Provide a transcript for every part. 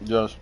Just.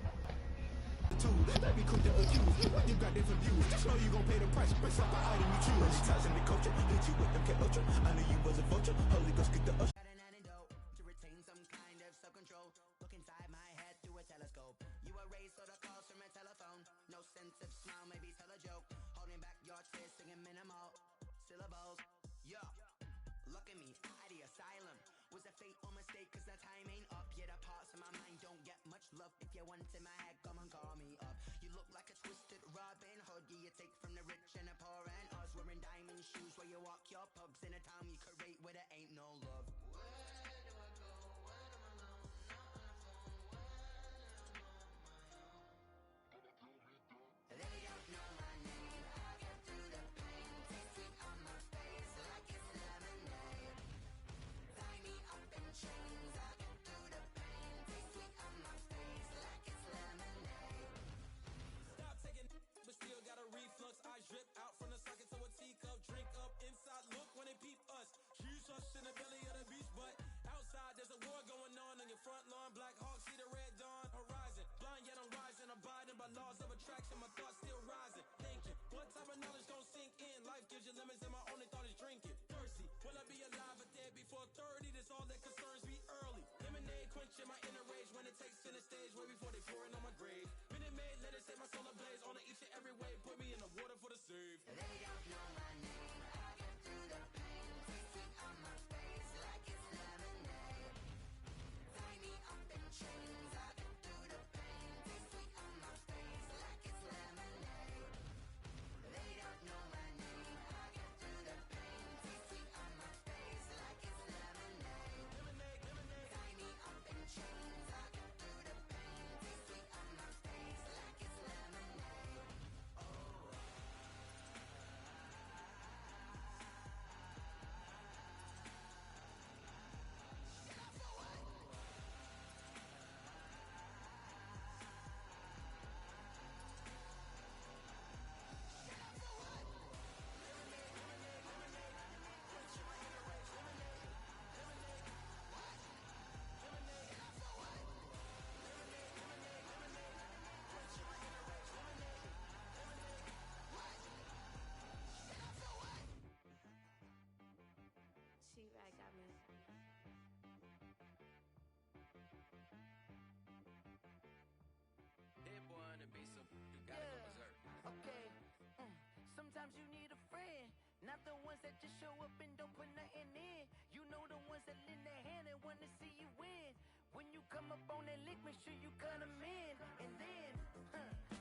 Sometimes you need a friend, not the ones that just show up and don't put nothing in. You know the ones that lend their hand and wanna see you win. When you come up on that lick, make sure you cut them in. And then,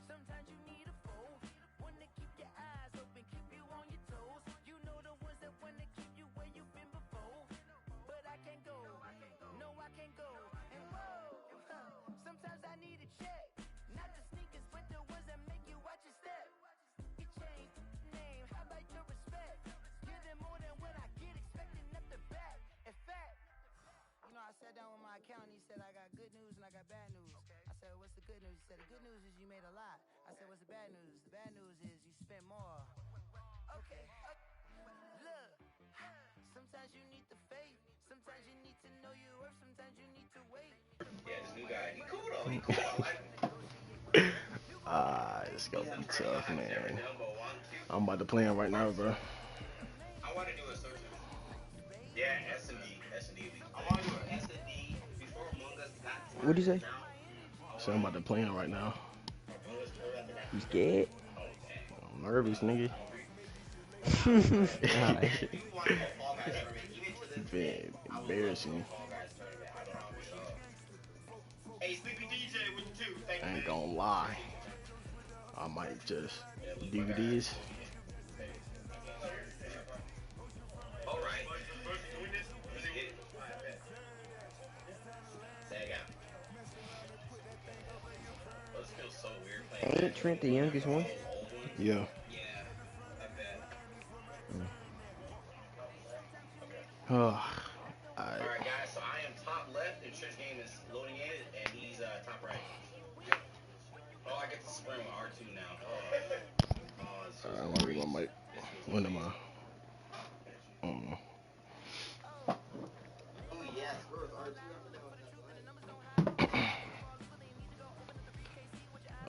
sometimes you need a foe, one to keep your eyes open, keep you on your toes. You know the ones that wanna keep you where you've been before. But I can't go, no I can't go. And whoa, sometimes I need a check, not the sneakers, but the ones that make you watch your step. I sat down with my accountant, he said I got good news and I got bad news. Okay. I said, what's the good news? He said, the good news is you made a lot. I said, what's the bad news? The bad news is you spent more. Okay. Look, sometimes you need the faith, sometimes you need to know your worth, sometimes you need to wait. Yeah, this new guy, he cool though, he cool, I like him. It's gonna be tough, man. I'm about to play him right now, bro. I want to do a search. Yeah, S&D. I want to do an S&D before Among Us got to What'd you say? So I'm about to play him right now. You scared? I'm nervous, nigga. Been embarrassing. Hey, Sleepy DJ with you too. Thank you. I ain't gonna lie. I might just do this. Alright. This feels so weird playing. Ain't Trent the youngest one? Yeah. Yeah, I bet. Alright guys, so I am top left and Trent's game is loading in and he's top right. Oh, I get to sprint with R2 now. I want to read my mic. When am I?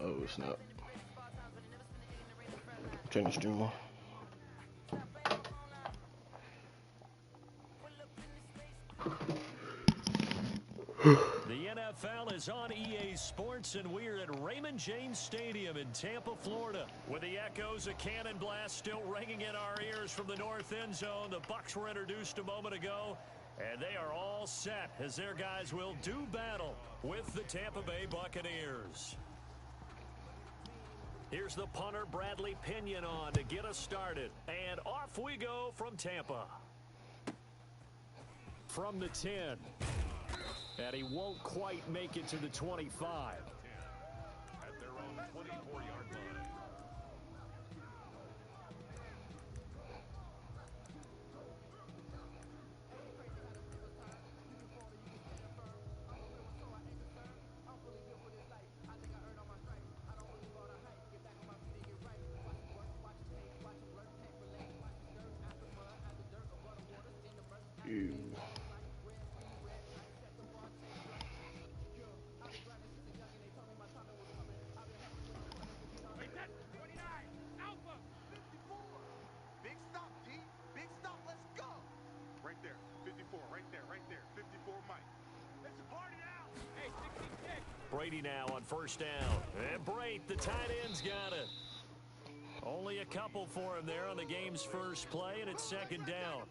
Oh, snap. Turn the stream on. The NFL is on EA Sports, and we're at Raymond James Stadium in Tampa, Florida. With the echoes of cannon blast still ringing in our ears from the north end zone, the Bucs were introduced a moment ago, and they are all set as their guys will do battle with the Tampa Bay Buccaneers. Here's the punter, Bradley Pinion, on to get us started. And off we go from Tampa. From the 10. And he won't quite make it to the 25. At their own 24-yard line. Ew. Brady now on first down. And Brate, the tight end's got it. Only a couple for him there on the game's first play, and it's second down.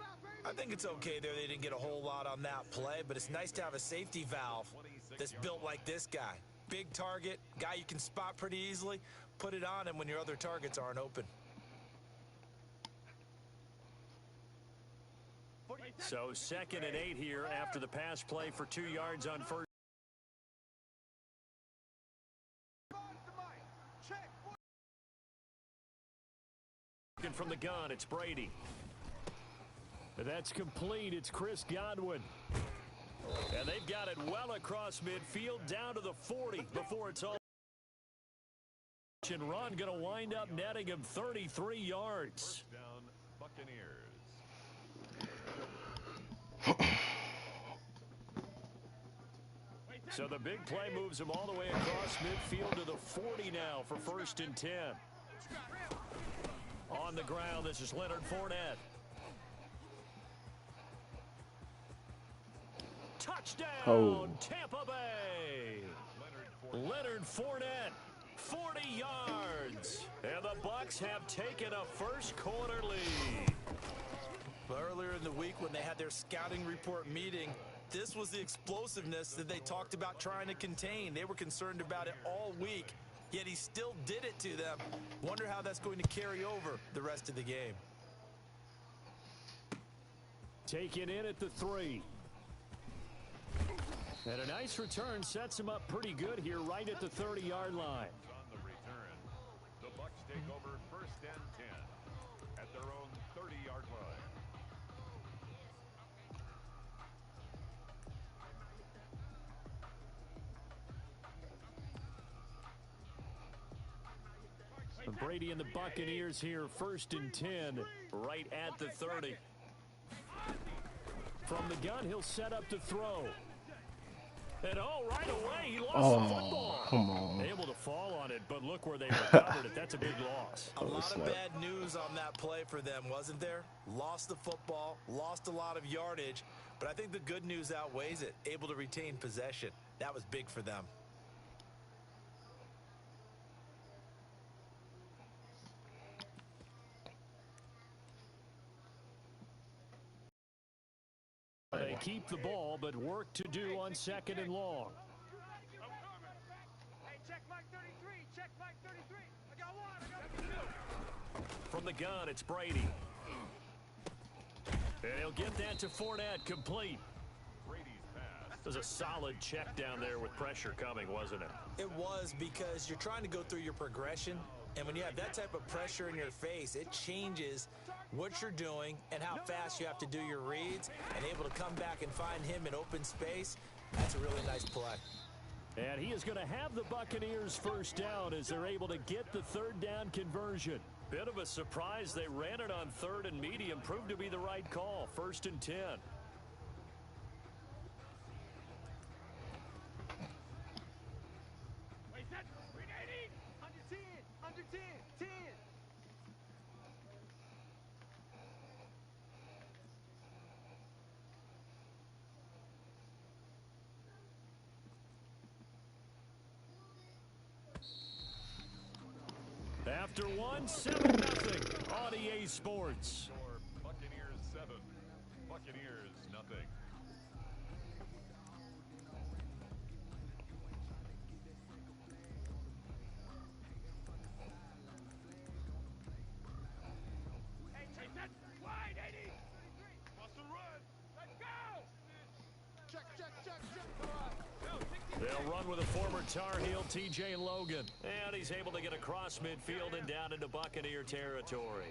I think it's okay there. They didn't get a whole lot on that play, but it's nice to have a safety valve that's built like this guy. Big target, guy you can spot pretty easily. Put it on him when your other targets aren't open. So 2nd and 8 here after the pass play for 2 yards on first. From the gun, it's Brady. That's complete. It's Chris Godwin. And they've got it well across midfield down to the 40 before it's all. And run going to wind up netting him 33 yards. Down, Buccaneers. So the big play moves him all the way across midfield to the 40 now for 1st and 10. On the ground, this is Leonard Fournette. Touchdown, Oh. Tampa Bay. Leonard Fournette, 40 yards. And the Bucs have taken a first quarter lead. But earlier in the week when they had their scouting report meeting, this was the explosiveness that they talked about trying to contain. They were concerned about it all week. Yet he still did it to them. Wonder how that's going to carry over the rest of the game. Taken in at the 3. And a nice return sets him up pretty good here right at the 30-yard line. On the return, the Bucs take over 1st and 10 at their own 30-yard line. Brady and the Buccaneers here, 1st and 10, right at the 30. From the gun, he'll set up to throw. And right away, he lost the football. Come on. Able to fall on it, but look where they recovered it. That's a big loss. A lot of bad news on that play for them, wasn't there? Lost the football, lost a lot of yardage, but I think the good news outweighs it. Able to retain possession. That was big for them. They keep the ball, but work to do on 2nd and long. Hey, check Mike 33. Check Mike 33. I got one. From the gun, it's Brady. And he'll get that to Fournette, complete. Brady's pass. It was a solid check down there with pressure coming, wasn't it? It was, because you're trying to go through your progression, and when you have that type of pressure in your face, it changes what you're doing and how fast you have to do your reads, and able to come back and find him in open space. That's a really nice play. And he is going to have the Buccaneers first down as they're able to get the 3rd down conversion. Bit of a surprise. They ran it on 3rd and medium. Proved to be the right call. 1st and 10. After one, 7-0 on EA Sports. Buccaneers 7, Buccaneers nothing. Hey, chase that wide, 80. Wants to run. Let's go. Check. They'll run with a former Tar Heel, TJ Logan. And he's able to get across midfield and down into Buccaneer territory.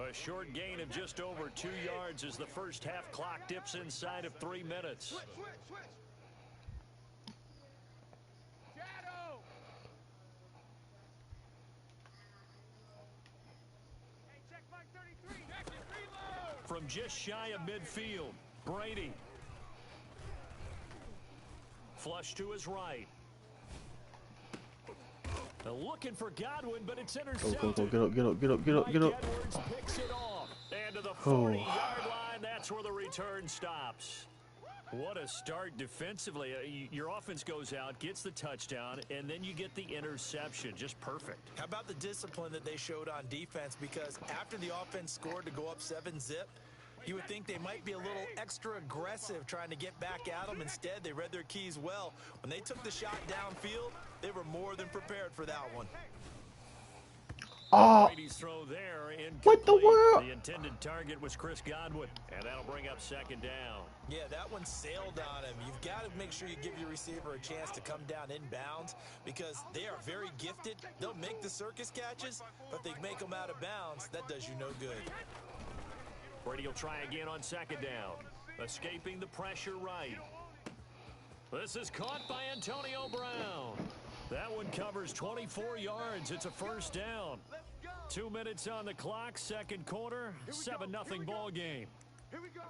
A short gain of just over 2 yards as the first half clock dips inside of 3 minutes. Switch. Shadow. Hey, check Mike 33. Check it, reload. From just shy of midfield, Brady. Flush to his right. Now looking for Godwin, but it's intercepted. Go. Get up. Edwards picks it off. And to the 40-yard line, that's where the return stops. What a start defensively. Your offense goes out, gets the touchdown, and then you get the interception. Just perfect. How about the discipline that they showed on defense? Because after the offense scored to go up 7-zip, you would think they might be a little extra aggressive trying to get back at them. Instead, they read their keys well. When they took the shot downfield, they were more than prepared for that one. Oh, Brady's throw there incomplete. what the world? The intended target was Chris Godwin, and that'll bring up second down. Yeah, that one sailed on him. You've got to make sure you give your receiver a chance to come down inbounds because they are very gifted. They'll make the circus catches, but they make them out of bounds. That does you no good. Brady will try again on second down. Escaping the pressure right. This is caught by Antonio Brown. That one covers 24 yards. It's a first down. 2 minutes on the clock, second quarter, 7-0 ball game. Here we go.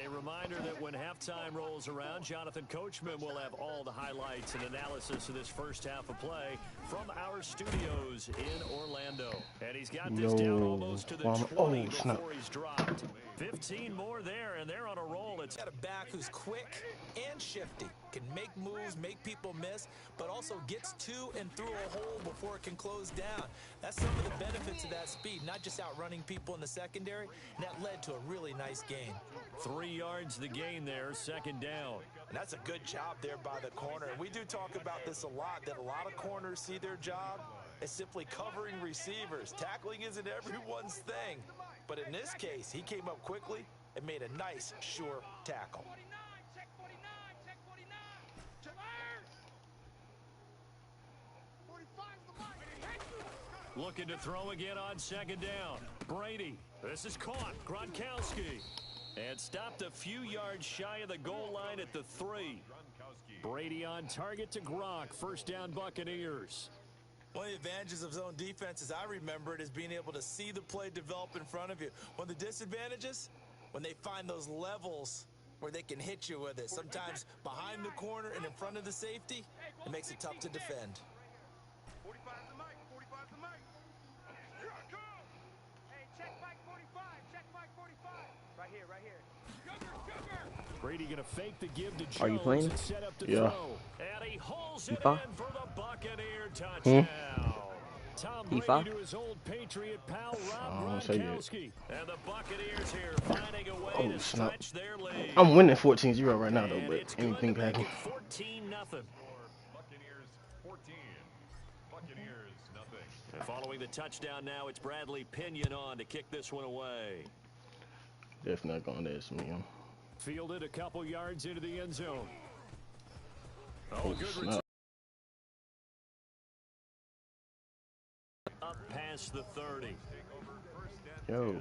A reminder that when halftime rolls around, Jonathan Coachman will have all the highlights and analysis of this first half of play from our studios in Orlando. And he's got this down almost to the 20 before he's dropped. 15 more there, and they're on a roll. It's got a back who's quick and shifty, can make moves, make people miss, but also gets to and through a hole before it can close down. That's some of the benefits of that speed, not just outrunning people in the secondary, and that led to a really nice gain. 3 yards the gain there, second down. And that's a good job there by the corner. And we do talk about this a lot, that a lot of corners see their job as simply covering receivers. Tackling isn't everyone's thing. But in this case, he came up quickly and made a nice, sure tackle. 49, check 49. Chiller. 45's the mark. Looking to throw again on second down. Brady. This is caught. Gronkowski. And stopped a few yards shy of the goal line at the 3. Brady on target to Gronk. First down Buccaneers. One of the advantages of zone defense, as I remember it, is being able to see the play develop in front of you. One of the disadvantages, when they find those levels where they can hit you with it. Sometimes behind the corner and in front of the safety, it makes it tough to defend. 45's the mic. Here I come. Hey, check Mike 45. Check Mike 45. Right here. Sugar. Brady going to fake the give to Jones. Are you playing? And set up to Yeah. throw. And he hauls it FIFA? in for the Buccaneer touchdown. Tom Brady FIFA? to his old Patriot pal Rob I don't say it. Gronkowski. And the Buccaneers here finding a way to snap. stretch their lead. I'm winning 14-0 right now, though, And but it's good anything to can make happen. it 14-0. Buccaneers 14, Buccaneers nothing. And following the touchdown now, it's Bradley Pinion on to kick this one away. Definitely not going to this, man. Fielded a couple yards into the end zone. Oh, Good snap. return. Up past the 30. Whoa. At their own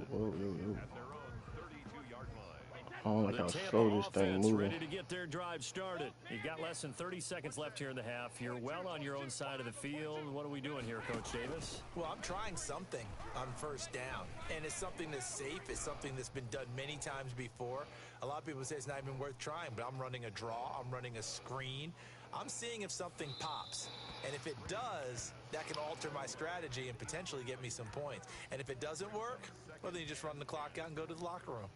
32-yard line. I don't like The how Tampa slow this thing offense moving. ready to get their drive started. You've got less than 30 seconds left here in the half. You're well on your own side of the field. What are we doing here, Coach Davis? Well, I'm trying something on first down, and it's something that's safe. It's something that's been done many times before. A lot of people say it's not even worth trying, but I'm running a draw. I'm running a screen. I'm seeing if something pops, and if it does, that can alter my strategy and potentially get me some points. And if it doesn't work, well, then you just run the clock out and go to the locker room.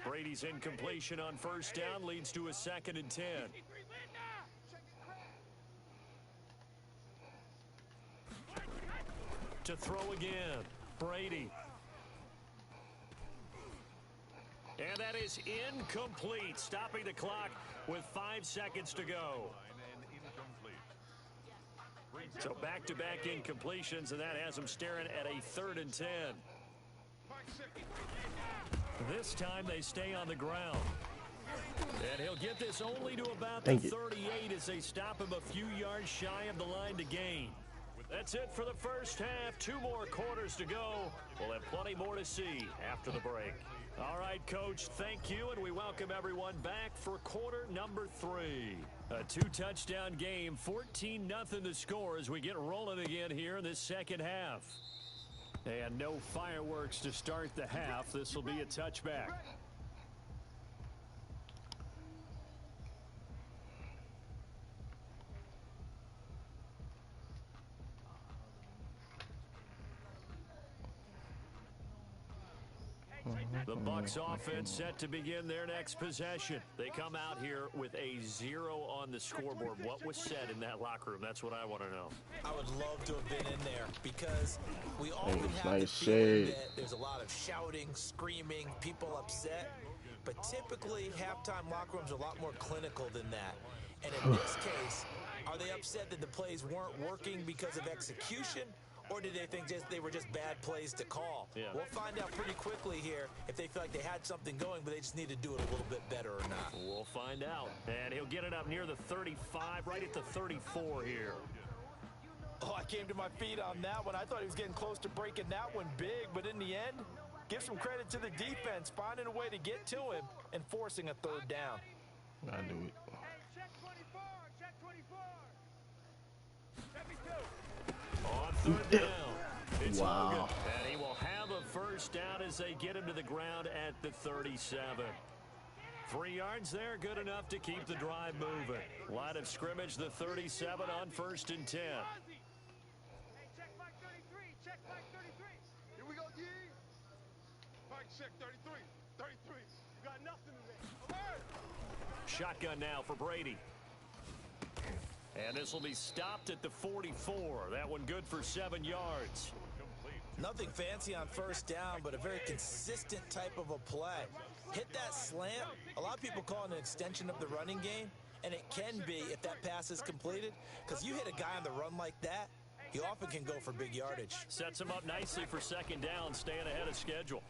Brady's incompletion on first down leads to a 2nd and 10. To throw again, Brady. And that is incomplete, stopping the clock with 5 seconds to go. So back-to-back incompletions, and that has him staring at a 3rd and 10. This time they stay on the ground. And he'll get this only to about the 38 as they stop him a few yards shy of the line to gain. That's it for the first half. 2 more quarters to go. We'll have plenty more to see after the break. All right, Coach, thank you, and we welcome everyone back for quarter number 3. A 2-touchdown game, 14-0 the score as we get rolling again here in this second half. And no fireworks to start the half. This will be a touchback. The Bucs offense set to begin their next possession. They come out here with a 0 on the scoreboard. What was said in that locker room? That's what I want to know. I would love to have been in there because we often have nice the feeling shade. that there's a lot of shouting, screaming, people upset. But typically, halftime locker rooms are a lot more clinical than that. And in this case, are they upset that the plays weren't working because of execution? Or did they think they were just bad plays to call? Yeah. We'll find out pretty quickly here if they feel like they had something going, but they just need to do it a little bit better or not. We'll find out. And he'll get it up near the 35, right at the 34 here. Oh, I came to my feet on that one. I thought he was getting close to breaking that one big, but in the end, give some credit to the defense, finding a way to get to him and forcing a 3rd down. I knew it. Check 24, check 24. Let me do. On 3rd down, it's Wow. Hogan, and he will have a first down as they get him to the ground at the 37. 3 yards there, good enough to keep the drive moving. Line of scrimmage, the 37 on 1st and 10. Hey, check Mike 33, check Mike 33. Here we go, D. Mike, check 33, 33. You got nothing today. Alert! Shotgun now for Brady. And this will be stopped at the 44. That one good for 7 yards. Nothing fancy on first down, but a very consistent type of a play. Hit that slant. A lot of people call it an extension of the running game, and it can be if that pass is completed, because you hit a guy on the run like that, he often can go for big yardage. Sets him up nicely for 2nd down, staying ahead of schedule.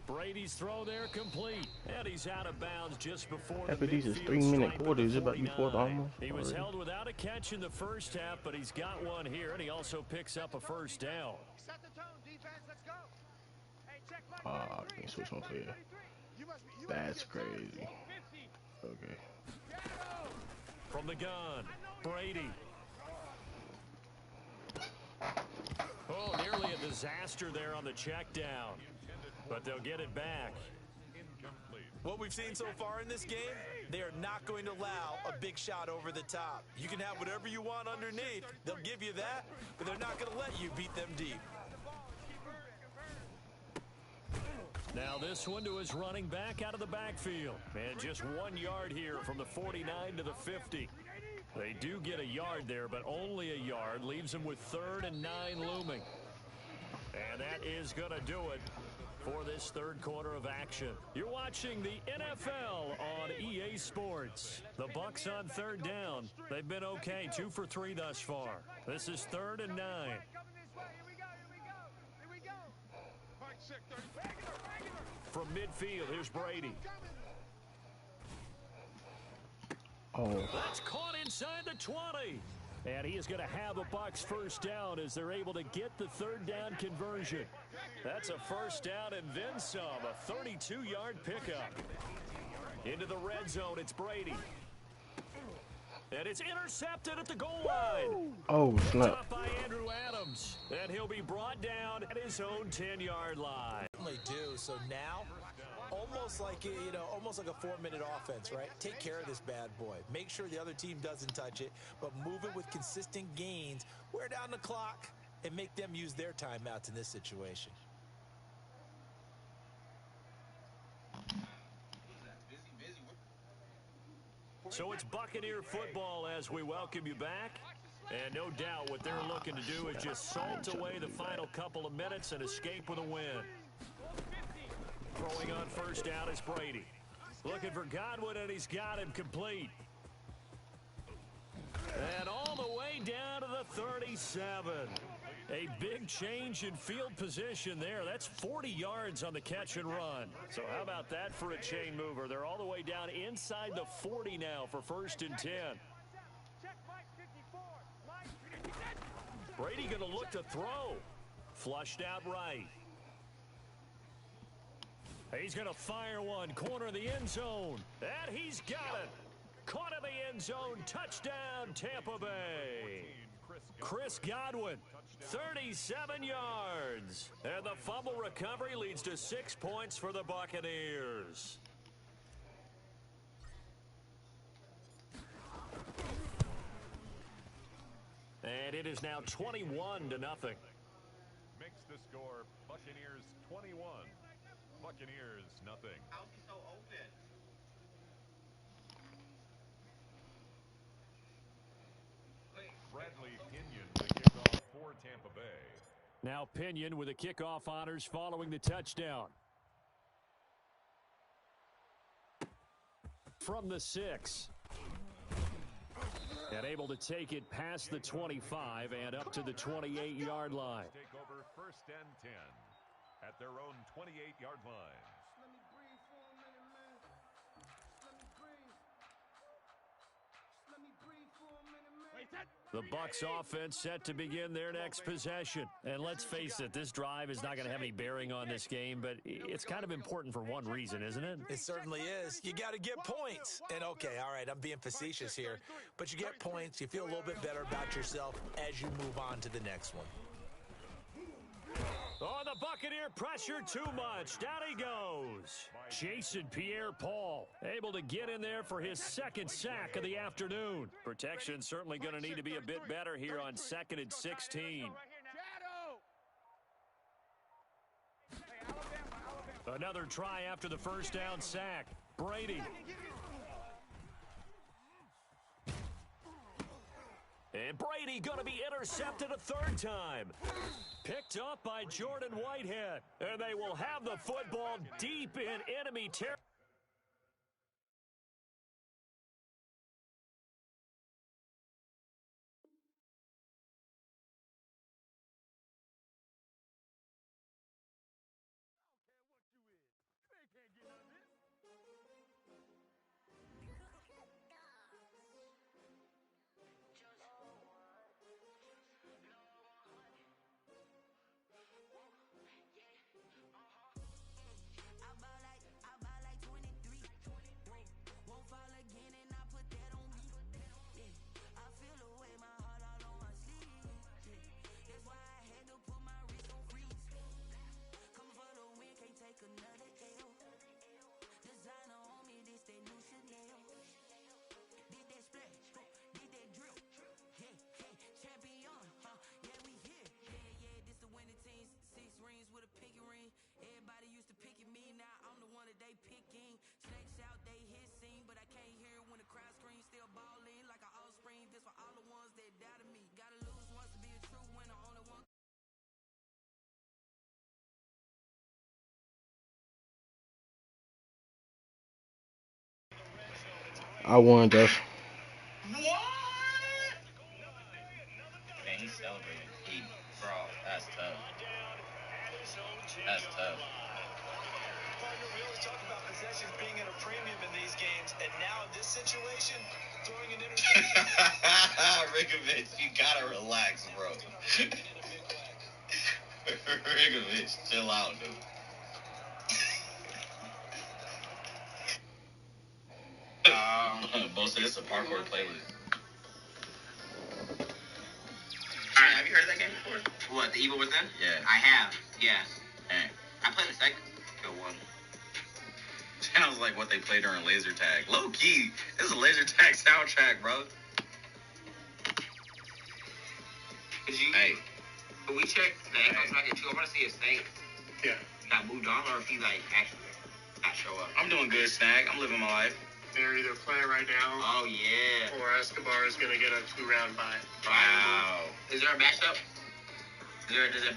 Brady's throw there complete, and he's out of bounds just before the These is midfield 3-minute stripe quarters. of the About to be 4th 49. almost. He was already. held without a catch in the first half, but he's got one here, and he also picks up a first down. Set the tone, defense, let's go. Hey, check Mike I 33, can't switch my check player. Mike 33. You must be, That's crazy. 50. Okay. From the gun, Brady. Oh, nearly a disaster there on the check down, but they'll get it back. What we've seen so far in this game, they are not going to allow a big shot over the top. You can have whatever you want underneath. They'll give you that, but they're not going to let you beat them deep. Now this one to his running back out of the backfield. And just 1 yard here from the 49 to the 50. They do get a yard there, but only a yard. Leaves them with 3rd and 9 looming. And that is going to do it for this 3rd quarter of action. You're watching the NFL on EA Sports. The Bucs on 3rd down. They've been okay, 2 for 3 thus far. This is 3rd and 9. Coming this way, here we go, here we go. Here we go. Mike, check 30. Regular. From midfield, here's Brady. Oh. That's caught inside the 20. And he is going to have a Bucs first down as they're able to get the 3rd down conversion. That's a first down and then some. A 32-yard pickup. Into the red zone, it's Brady. And it's intercepted at the goal line. Oh, snap. Top by Andrew Adams. And he'll be brought down at his own 10-yard line. They do. So now, almost like a 4-minute offense, right? Take care of this bad boy. Make sure the other team doesn't touch it, but move it with consistent gains. Wear down the clock and make them use their timeouts in this situation. So it's Buccaneer football as we welcome you back. And no doubt what they're looking to do is just salt away the final couple of minutes and escape with a win. Throwing on first down is Brady. Looking for Godwin, and he's got him complete. And all the way down to the 37. A big change in field position there. That's 40 yards on the catch and run. So how about that for a chain mover? They're all the way down inside the 40 now for 1st and 10. Brady going to look to throw. Flushed out right. He's going to fire one. Corner of the end zone. And he's got it. Caught in the end zone. Touchdown, Tampa Bay. Chris Godwin, 37 yards. And the fumble recovery leads to 6 points for the Buccaneers. And it is now 21-0. Makes the score Buccaneers 21. Buccaneers nothing. How's he so open? Bradley Pinion the kickoff for Tampa Bay. Now Pinion with the kickoff honors following the touchdown. From the 6. And able to take it past the 25 and up to the 28-yard line. Take over 1st and 10 at their own 28-yard line. Let me breathe for a minute, man. Let me breathe. Let me breathe for a minute, man. The Bucs offense set to begin their next possession. And let's face it, this drive is not going to have any bearing on this game, but it's kind of important for one reason, isn't it? It certainly is. You got to get points. And okay, all right, I'm being facetious here, but you get points, you feel a little bit better about yourself as you move on to the next one. Oh, the Buccaneer pressure too much. Down he goes. Jason Pierre-Paul able to get in there for his 2nd sack of the afternoon. Protection certainly going to need to be a bit better here on 2nd and 16. Another try after the first down sack. Brady. And Brady going to be intercepted a 3rd time. Picked up by Jordan Whitehead. And they will have the football deep in enemy territory. I won, Def. What? Man, he's celebrating. Bro, that's tough. That's tough. Partner, we always talk about possessions being at a premium in these games, and now in this situation, throwing an interception. Rigovich, you gotta relax, bro. Rigovich, chill out, dude. Most of this is a parkour playlist. Alright, have you heard of that game before? What, The Evil Within? Yeah. I have, yeah. Hey. I played the second one. Sounds like what they played during laser tag. Low key, this is a laser tag soundtrack, bro. Hey. Can we check the echoes back at 2? I want to see if Snake got moved on or if he, like, actually. I show up. I'm doing good, Snag. I'm living my life. They're either playing right now. Oh, yeah. Or Escobar is going to get a 2-round bye. Wow. Is there a matchup? Is there,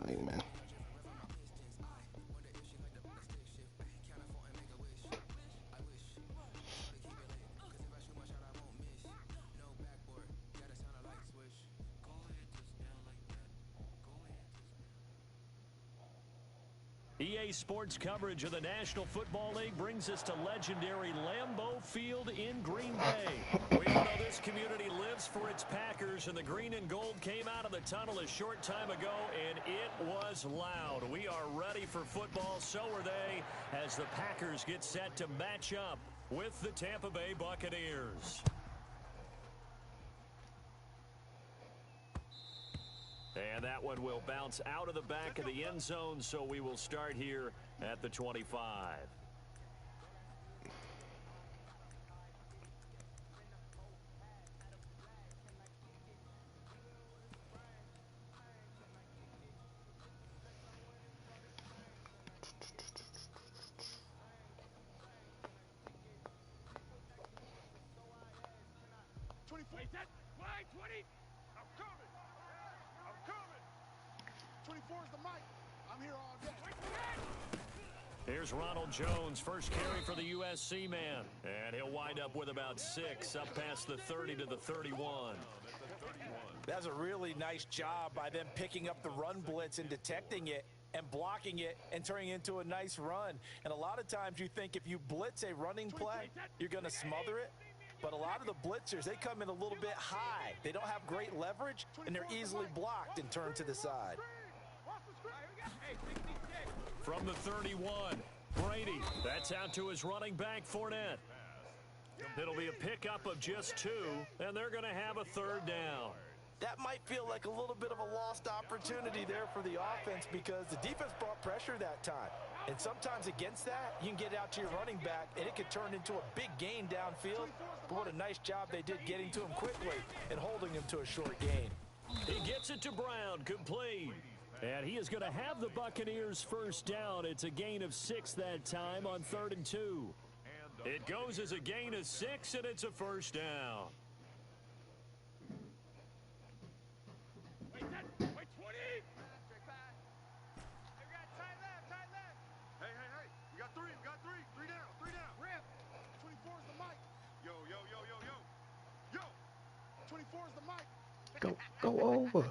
Like, man. EA Sports coverage of the National Football League brings us to legendary Lambeau Field in Green Bay. We all know this community lives for its Packers, and the green and gold came out of the tunnel a short time ago, and it was loud. We are ready for football, so are they, as the Packers get set to match up with the Tampa Bay Buccaneers. And that one will bounce out of the back of the end zone, so we will start here at the 25. Wide 20. I'm coming. I'm coming. 24 is the mic. I'm here all day. Here's Ronald Jones, first carry for the USC man. And he'll wind up with about 6, up past the 30 to the 31. That's a really nice job by them picking up the run blitz and detecting it and blocking it and turning it into a nice run. And a lot of times you think if you blitz a running play, you're going to smother it. But a lot of the blitzers, they come in a little bit high. They don't have great leverage, and they're easily blocked and turned to the side. From the 31, Brady. That's out to his running back, Fournette. It'll be a pickup of just 2, and they're going to have a 3rd down. That might feel like a little bit of a lost opportunity there for the offense because the defense brought pressure that time. And sometimes against that, you can get out to your running back, and it could turn into a big gain downfield. But what a nice job they did getting to him quickly and holding him to a short gain. He gets it to Brown, complete. And he is going to have the Buccaneers first down. It's a gain of 6 that time on 3rd and 2. It goes as a gain of 6, and it's a first down. Wait 20. Tight left. Hey. We got 3. 3 down. Rip. 24 is the mic. Yo. 24 is the mic. Go over.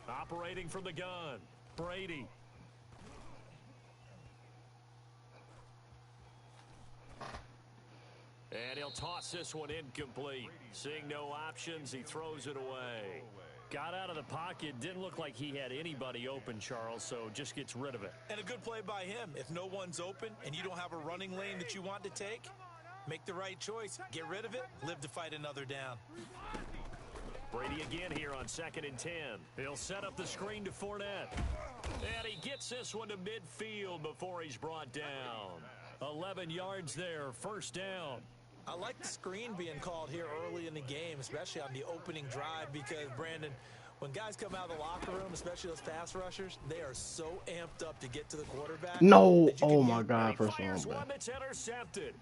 Operating from the gun, Brady. And he'll toss this one incomplete. Seeing no options, he throws it away. Got out of the pocket, didn't look like he had anybody open, Charles, so just gets rid of it. And a good play by him. If no one's open and you don't have a running lane that you want to take, make the right choice. Get rid of it, live to fight another down. Brady again here on 2nd and 10. He'll set up the screen to Fournette. And he gets this one to midfield before he's brought down. 11 yards there, first down. I like the screen being called here early in the game, especially on the opening drive, because, Brandon, when guys come out of the locker room, especially those pass rushers, they are so amped up to get to the quarterback. No. Oh, my God. First Fires one, one that's intercepted.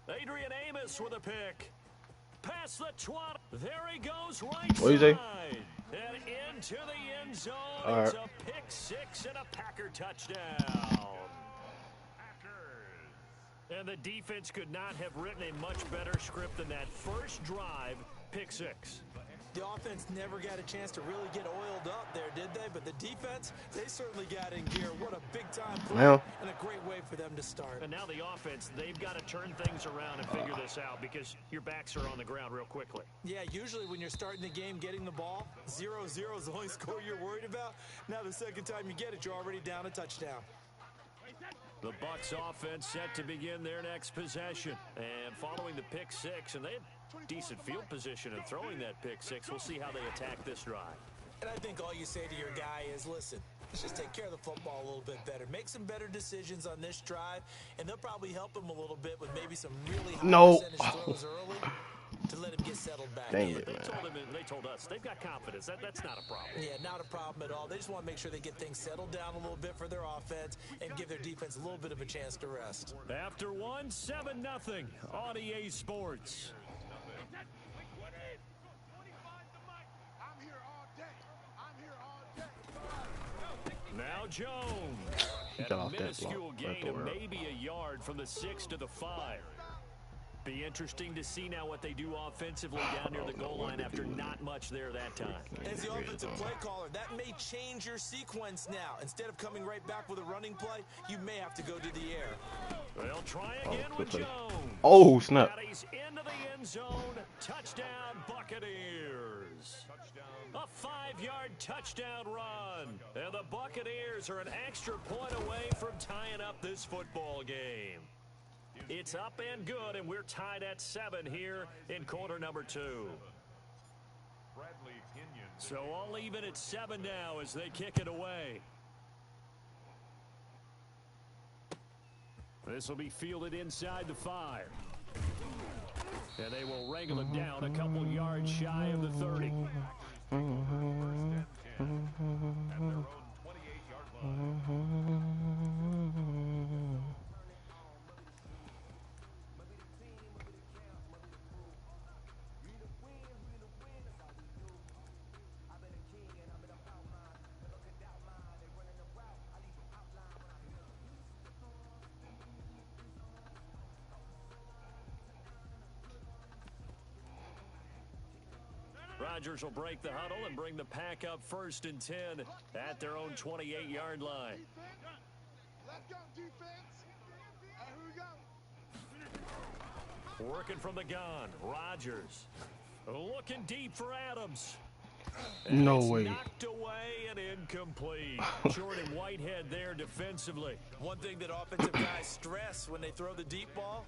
Adrian Amos with a pick. Past the 20. There he goes right What do you say? side. And into the end zone. All right. It's a pick 6 and a Packer touchdown. And the defense could not have written a much better script than that first drive, pick 6. The offense never got a chance to really get oiled up there, did they? But the defense, they certainly got in gear. What a big-time play and a great way for them to start. And now the offense, they've got to turn things around and figure this out because your backs are on the ground real quickly. Yeah, usually when you're starting the game getting the ball, 0-0 is the only score you're worried about. Now the second time you get it, you're already down a touchdown. The Bucs offense set to begin their next possession. And following the pick 6, and they had decent field position in throwing that pick 6. We'll see how they attack this drive. And I think all you say to your guy is, listen, let's just take care of the football a little bit better. Make some better decisions on this drive, and they'll probably help him a little bit with maybe some really high percentage throws early to let him get settled back in. They told us they've got confidence. That's not a problem. Yeah, not a problem at all. They just want to make sure they get things settled down a little bit for their offense and give their defense a little bit of a chance to rest. After 1, 7-0 on EA Sports. Now Jones. He And got a off that minuscule block. gain of maybe a yard from the 6 to the 5. Be interesting to see now what they do offensively down near the goal line after not much there that time. As the offensive play caller, that may change your sequence now. Instead of coming right back with a running play, you may have to go to the air. They'll try again with Jones. Oh, snap. And he's into the end zone. Touchdown, Buccaneers. A 5-yard touchdown run. And the Buccaneers are an extra point away from tying up this football game. It's up and good, and we're tied at 7 here in quarter number 2. So all even at 7 now as they kick it away. This will be fielded inside the 5. And they will wrangle him down a couple yards shy of the 30. At their own 28-yard line. Rodgers will break the huddle and bring the pack up 1st and 10 at their own 28-yard line. Let's go, defense. Here we go. Working from the gun, Rodgers. Looking deep for Adams. No It's way. Knocked away and incomplete. Jordan Whitehead there defensively. One thing that offensive guys stress when they throw the deep ball,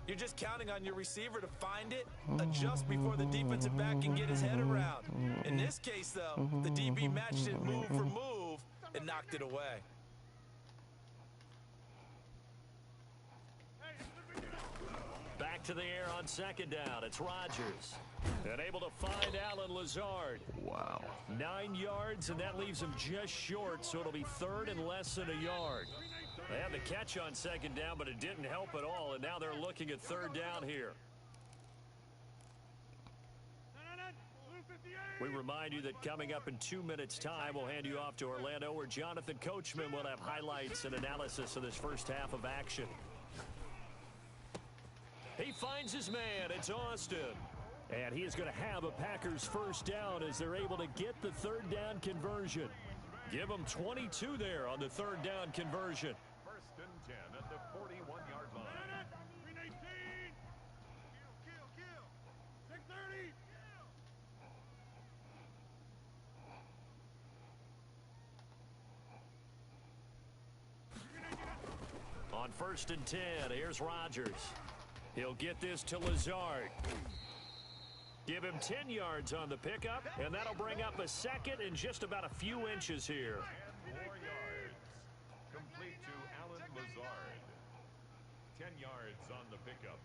you're just counting on your receiver to find it, adjust before the defensive back can get his head around. In this case, though, the DB matched it move for move and knocked it away. Back to the air on 2nd down. It's Rodgers. And able to find Allen Lazard. Wow. 9 yards, and that leaves him just short, so it'll be 3rd and less than a yard. They had the catch on 2nd down, but it didn't help at all, and now they're looking at 3rd down here. We remind you that coming up in 2 minutes' time, we'll hand you off to Orlando, where Jonathan Coachman will have highlights and analysis of this first half of action. He finds his man. It's Austin. And he is going to have a Packers 1st down as they're able to get the 3rd down conversion. Give them 22 there on the 3rd down conversion. 1st and 10 at the 41-yard line. 319. Kill. 630. On 1st and 10, here's Rodgers. He'll get this to Lazard. Give him 10 yards on the pickup, and that'll bring up a 2nd and just about a few inches here. And 4 yards. Complete to Allen Lazard. 10 yards on the pickup.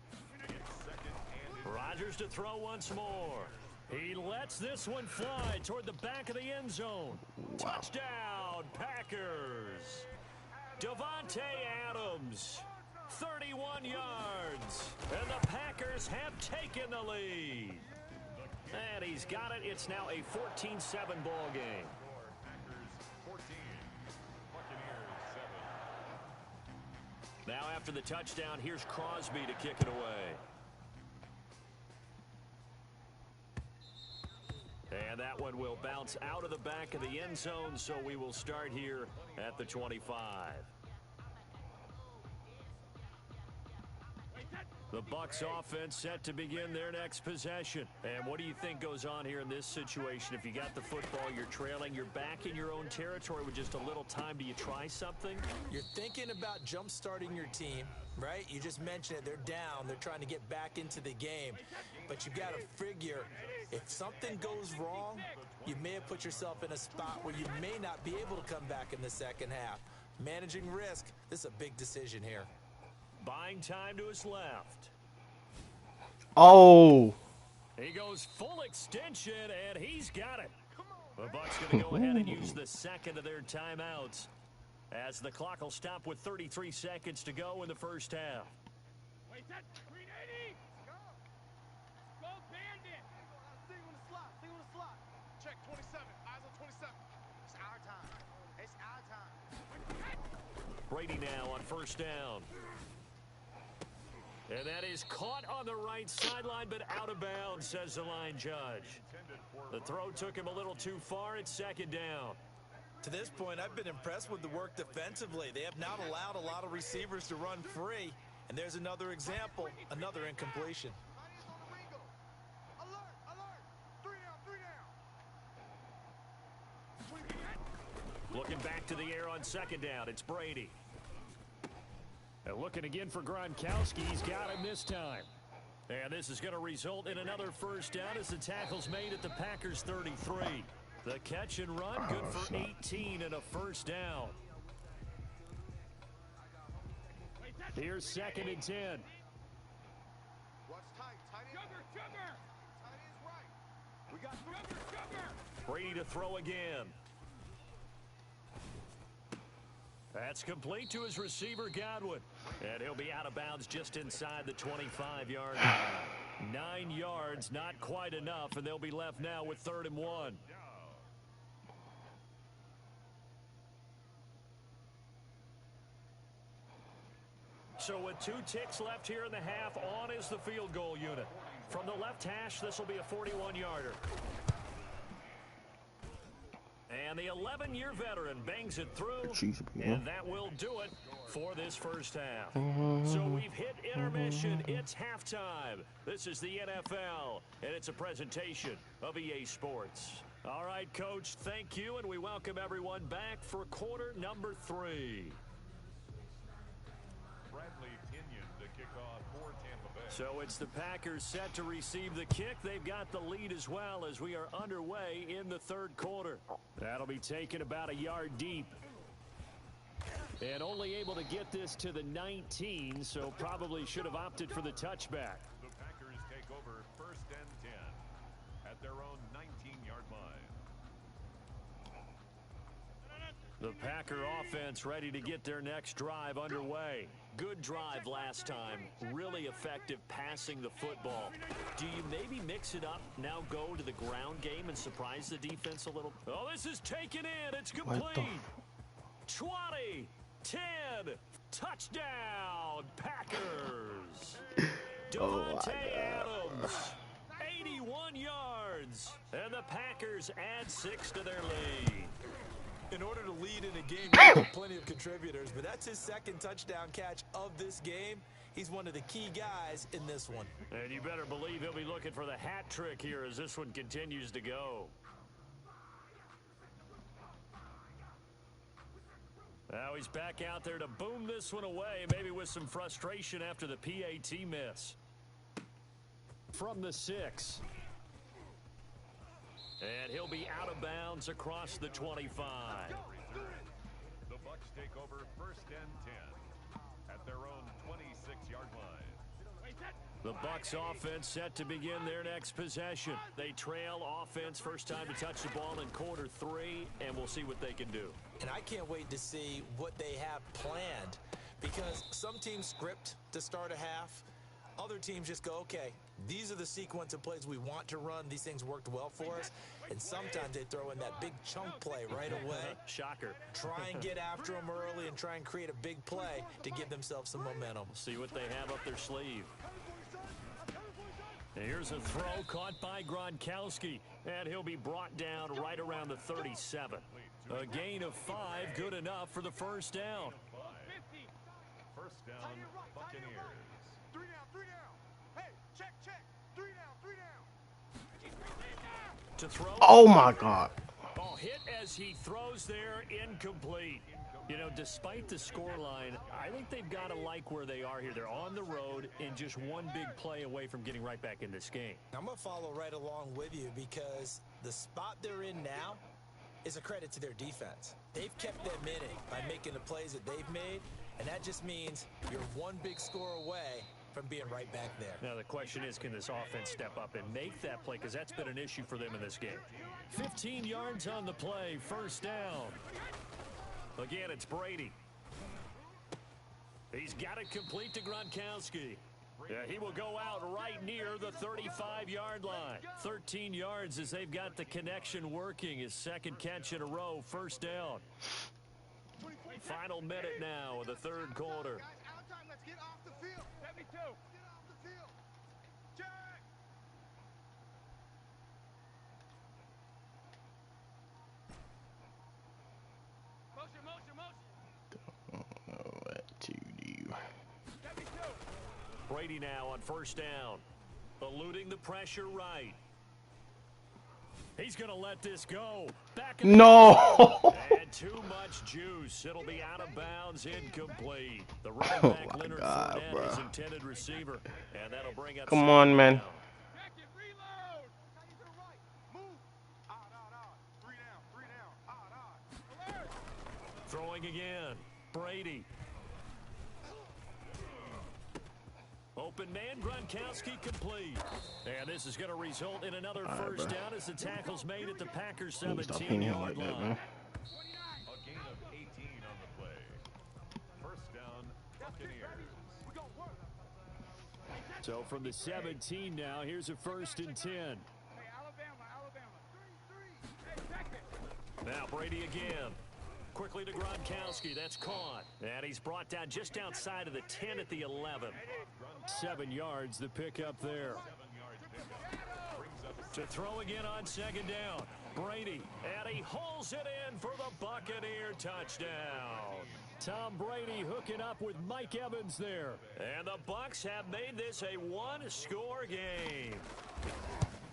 It's 2nd and Rodgers to throw once more. He lets this one fly toward the back of the end zone. Wow. Touchdown, Packers. Devontae Adams, 31 yards. And the Packers have taken the lead. And he's got it. It's now a 14-7 ball game. Packers 14. Buccaneers 7. Now after the touchdown, here's Crosby to kick it away. And that one will bounce out of the back of the end zone, so we will start here at the 25. The Bucs offense set to begin their next possession. And what do you think goes on here in this situation? If you got the football, you're trailing, you're back in your own territory with just a little time. Do you try something? You're thinking about jump-starting your team, right? You just mentioned it. They're down. They're trying to get back into the game. But you've got to figure, if something goes wrong, you may have put yourself in a spot where you may not be able to come back in the second half. Managing risk, this is a big decision here. Buying time to his left. Oh. He goes full extension, and he's got it. The Bucs going to go ahead and use the 2nd of their timeouts as the clock will stop with 33 seconds to go in the first half. Wait, that 380. Go bandit. Single in the slot. Check 27. Eyes on 27. It's our time. Brady now on first down. And that is caught on the right sideline, but out of bounds, says the line judge. The throw took him a little too far. It's second down. To this point, I've been impressed with the work defensively. They have not allowed a lot of receivers to run free. And there's another example, another incompletion. Looking back to the air on second down, it's Brady. And looking again for Gronkowski. He's got him this time. And this is going to result in another first down as the tackle's made at the Packers' 33. The catch and run, good for 18 and a first down. Here's second and 10. Brady to throw again. That's complete to his receiver, Godwin. And he'll be out of bounds just inside the 25-yard line. 9 yards, not quite enough, and they'll be left now with 3rd and 1. So with 2 ticks left here in the half, on is the field goal unit. From the left hash, this will be a 41-yarder. And the 11-year veteran bangs it through, and that will do it for this first half. So we've hit intermission. It's halftime. This is the NFL, and it's a presentation of EA Sports. All right, Coach, thank you, and we welcome everyone back for quarter number 3. So it's the Packers set to receive the kick. They've got the lead as well as we are underway in the 3rd quarter. That'll be taken about a yard deep. And only able to get this to the 19, so probably should have opted for the touchback. The Packers take over 1st and 10 at their own 19-yard line. The Packer offense ready to get their next drive underway. Good drive last time. Really effective passing the football. Do you maybe mix it up, now go to the ground game and surprise the defense a little? Oh, this is taken in. It's complete. 20, 10, touchdown, Packers. Devontae Adams, 81 yards. And the Packers add 6 to their lead. In order to lead in a game, you have plenty of contributors, but that's his 2nd touchdown catch of this game. He's one of the key guys in this one. And you better believe he'll be looking for the hat trick here as this one continues to go. Now he's back out there to boom this one away, maybe with some frustration after the PAT miss. From the 6. And he'll be out of bounds across the 25. The Bucs take over 1st and 10 at their own 26-yard line. The Bucs offense set to begin their next possession. They trail offense, first time to touch the ball in quarter 3, and we'll see what they can do. And I can't wait to see what they have planned, because some teams script to start a half. Other teams just go, okay, these are the sequence of plays we want to run. These things worked well for us. And sometimes they throw in that big chunk play right away. Shocker. Try and get after them early and try and create a big play to give themselves some momentum. See what they have up their sleeve. Here's a throw caught by Gronkowski, and he'll be brought down right around the 37. A gain of 5, good enough for the first down. First down, Buccaneers. 3 down. Hey, check. 3 down. To throw. Oh my God. Oh, hit as he throws there, incomplete. You know, despite the scoreline, I think they've got to like where they are here. They're on the road and just one big play away from getting right back in this game. I'm going to follow right along with you because the spot they're in now is a credit to their defense. They've kept them in it by making the plays that they've made, and that just means you're one big score away from being right back there. Now, the question is, can this offense step up and make that play? Because that's been an issue for them in this game. 15 yards on the play, first down. Again, it's Brady. He's got it complete to Gronkowski. Yeah, he will go out right near the 35-yard line. 13 yards as they've got the connection working. His 2nd catch in a row, first down. Final minute now of the third quarter. Let's get off the field. 72. Get off the field. Check. Motion. What to do? 72. Brady now on first down. Eluding the pressure right. He's going to let this go. Back in No. and too much juice. It'll be out of bounds, incomplete. The running back Leonard Fournette is intended receiver, and that'll bring up. Come on, man. Reload. Move. Out. 3 down. Out. Alert. Throwing again. Brady. Open man, Gronkowski complete. And this is going to result in another first down as the tackle's made at the Packers 17-yard line. A gain of 18 on the play. First down, Buccaneers. So from the 17 now, here's a 1st and 10. Hey, Alabama. 3. Hey, check it. Now Brady again. Quickly to Gronkowski. That's caught. And he's brought down just outside of the 10 at the 11. 7 yards, the pickup there. To throw again on second down. Brady, and he hauls it in for the Buccaneer touchdown. Tom Brady hooking up with Mike Evans there. And the Bucs have made this a one-score game.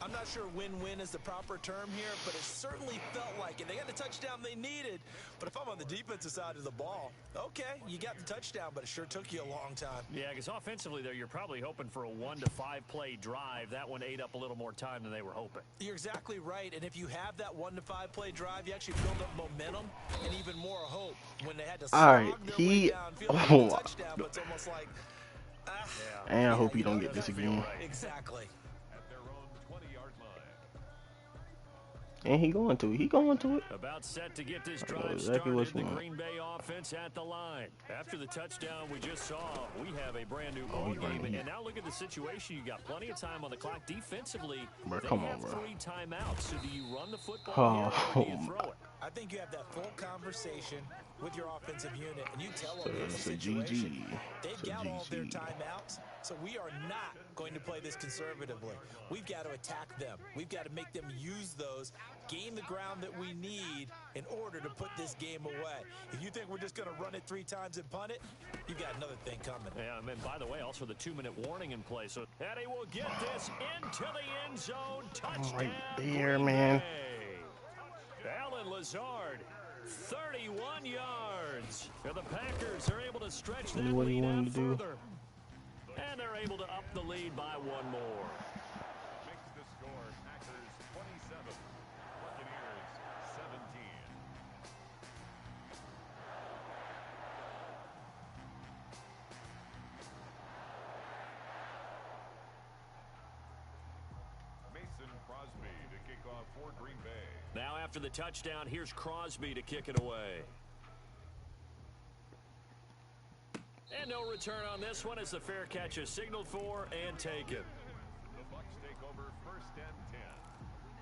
I'm not sure win-win is the proper term here, but it certainly felt like it. They got the touchdown they needed, but if I'm on the defensive side of the ball, okay, you got the touchdown, but it sure took you a long time. Yeah, because offensively there, you're probably hoping for a 1 to 5 play drive. That one ate up a little more time than they were hoping. You're exactly right, and if you have that 1 to 5 play drive, you actually build up momentum and even more hope when they had to slog their way downfield for a touchdown, but it's almost like, and I hope you don't get this again. Exactly. And he going to it. About set to get this drive exactly started. The Green Bay offense at the line. After the touchdown we just saw, we have a brand new ball game. And now look at the situation. You got plenty of time on the clock. Defensively, they have 3 timeouts. So do you run the football here or do you throw it? I think you have that full conversation with your offensive unit, and you tell them here's the situation. GG. They've got all their timeouts, so we are not going to play this conservatively. We've got to attack them. We've got to make them use those, gain the ground that we need in order to put this game away. If you think we're just going to run it 3 times and punt it, you've got another thing coming. Yeah, and by the way, also the 2-minute warning in play. So Eddie will get this into the end zone. Touchdown. Right there, man. Alan Lazard, 31 yards. And the Packers are able to stretch that lead out further. And they're able to up the lead by 1 more. Makes the score Packers 27, Buccaneers 17. Mason Crosby to kick off for Green Bay. Now after the touchdown, here's Crosby to kick it away. And no return on this one as the fair catch is signaled for and taken. The Bucs take over 1st and 10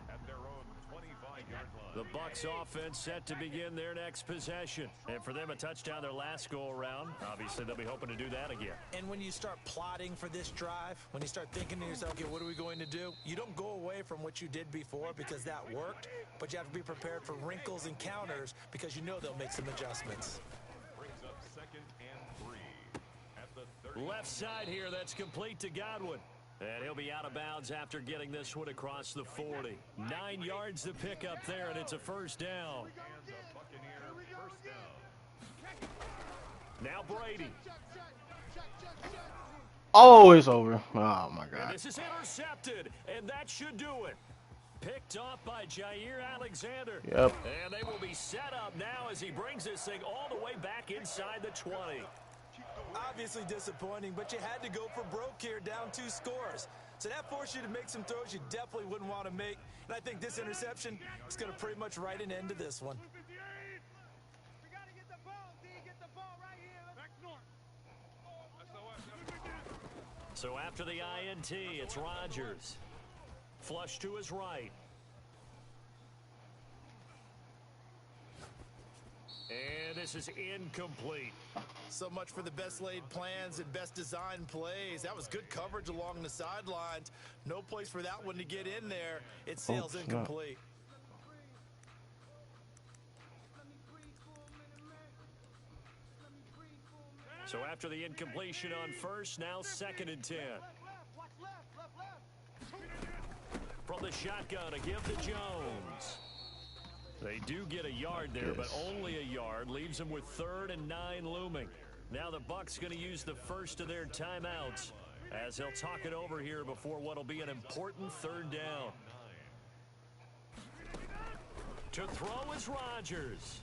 at their own 25-yard line. The Bucs offense set to begin their next possession. And for them, a touchdown their last go-around. Obviously, they'll be hoping to do that again. And when you start plotting for this drive, when you start thinking to yourself, okay, what are we going to do? You don't go away from what you did before because that worked, but you have to be prepared for wrinkles and counters because you know they'll make some adjustments. Brings up 2nd and 3 at the 30. Left side here, that's complete to Godwin. And he'll be out of bounds after getting this one across the 40. 9 yards to pick up there, and it's a first down. And a Buccaneer first down. Now Brady. Oh, it's over. Oh, my And God. this is intercepted, and that should do it. Picked off by Jair Alexander. Yep. And they will be set up now as he brings this thing all the way back inside the 20. Obviously disappointing, but you had to go for broke here, down 2 scores. So that forced you to make some throws you definitely wouldn't want to make. And I think this interception is going to pretty much write an end to this one. We got to get the ball, D. Get the ball right here. Back north. So after the INT, it's Rodgers. Flush to his right. And this is incomplete. So much for the best laid plans and best design plays. That was good coverage along the sidelines. No place for that one to get in there. It sails incomplete. So after the incompletion on first, now 2nd and 10. From the shotgun, a give to Jones. They do get a yard there, but only a yard. Leaves them with 3rd and 9 looming. Now the Bucs going to use the first of their timeouts as they'll talk it over here before what will be an important 3rd down. To throw is Rodgers.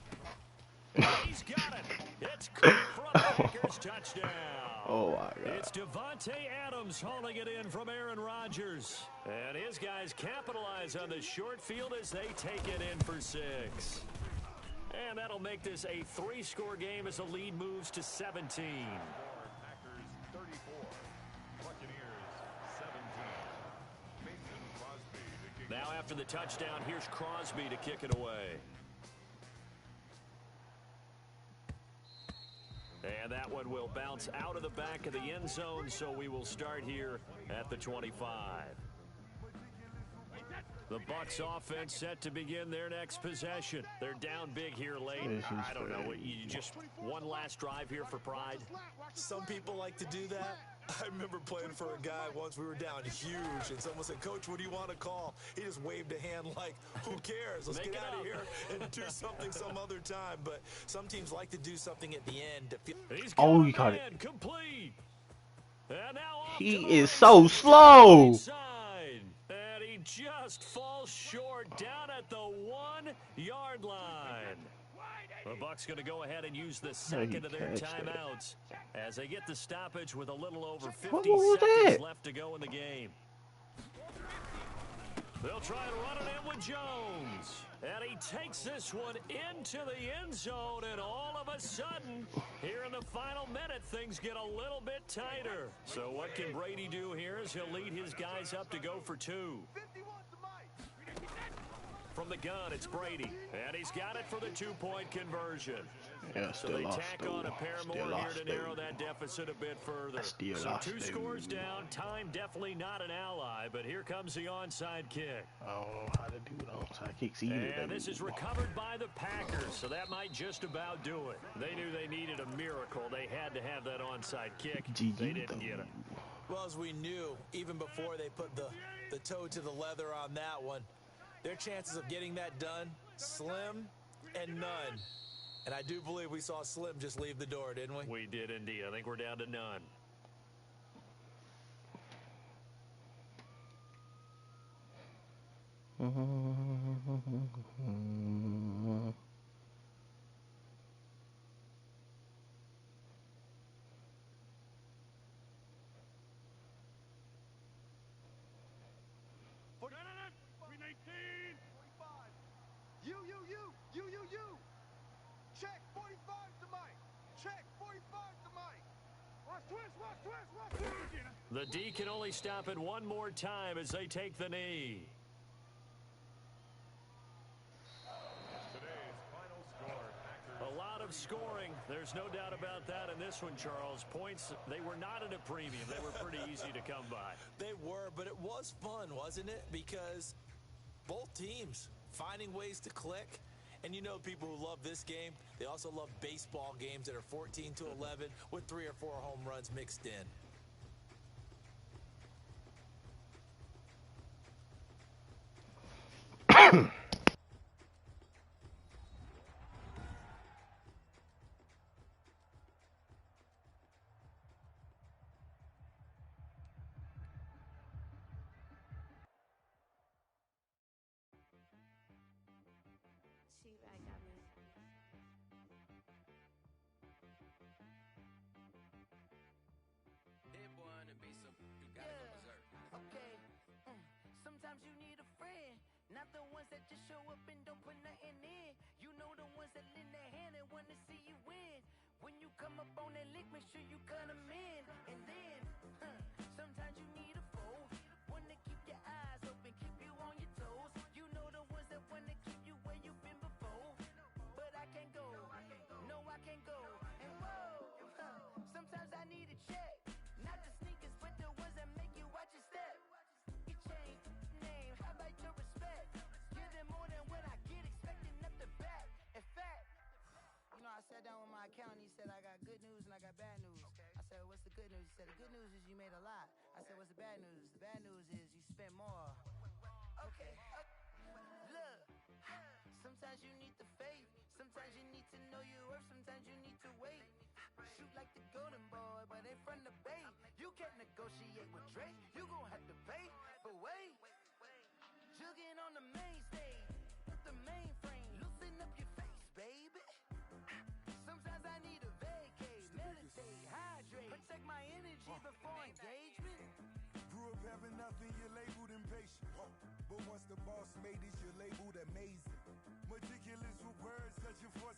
He's got it. It's Cook for a Packers touchdown. Oh, my God. It's Devontae Adams hauling it in from Aaron Rodgers. And his guys capitalize on the short field as they take it in for 6. And that'll make this a 3-score game as the lead moves to 17. Packers 34, Buccaneers 17. Mason Crosby to kick. Now after the touchdown, here's Crosby to kick it away. And that one will bounce out of the back of the end zone, so we will start here at the 25. The Bucs offense set to begin their next possession. They're down big here late. I don't know. You just one last drive here for pride? Some people like to do that. I remember playing for a guy once. We were down huge, and someone said, "Coach, what do you want to call?" He just waved a hand like, "Who cares? Let's get out of here and do something some other time." But some teams like to do something at the end to feel. Oh, you caught it. Complete. And now he is so slow. And he just falls short down at the 1-yard line. The Bucs going to go ahead and use the second of their timeouts as they get the stoppage with a little over 50 seconds left to go in the game. They'll try and run it in with Jones. And he takes this one into the end zone, and all of a sudden, here in the final minute, things get a little bit tighter. So what can Brady do here is he'll lead his guys up to go for 2. From the gun, it's Brady, and he's got it for the 2-point conversion. Yeah, so they tack on a pair more here to narrow that deficit a bit further. So 2 scores down. Time definitely not an ally, but here comes the onside kick. I don't know how to do the onside kicks either. And this is recovered by the Packers, so that might just about do it. They knew they needed a miracle. They had to have that onside kick. They didn't get it. Well, as we knew, even before they put the toe to the leather on that one, their chances of getting that done, slim and none. And I do believe we saw Slim just leave the door, didn't we? We did indeed. I think we're down to none. You. Check 45 to Mike. Check 45 to Mike. Watch twist. The D can only stop it one more time as they take the knee. Today's final score, Packers. A lot of scoring. There's no doubt about that in this one, Charles. Points, they were not at a premium. They were pretty easy to come by. They were, but it was fun, wasn't it? Because both teams finding ways to click. And you know people who love this game, they also love baseball games that are 14-11 with 3 or 4 home runs mixed in. Sometimes you need a friend, not the ones that just show up and don't put nothing in. You know the ones that lend their hand and want to see you win. When you come up on that lick, make sure you cut them in. And then, sometimes you need a foe, one to keep your eyes open, keep you on your toes. You know the ones that want to keep you where you've been before. But I can't go, no I sat down with my accountant. He said, I got good news and I got bad news. I said, what's the good news? He said, the good news is you made a lot. I said, what's the bad news? The bad news is you spent more. Okay. Look, sometimes you need the faith. Sometimes you need to know your worth. Sometimes you need to wait. Shoot like the golden boy, but ain't from the bay. You can't negotiate with Drake. You gon' have to pay. But wait, jugging on the main stage, the mainframe, loosen up your face, baby. Sometimes I need a vacate, meditate, hydrate, protect my energy before engagement. Grew up having nothing, you're labeled impatient. But once the boss made it, you're labeled amazing. Meticulous with words, cause you're forced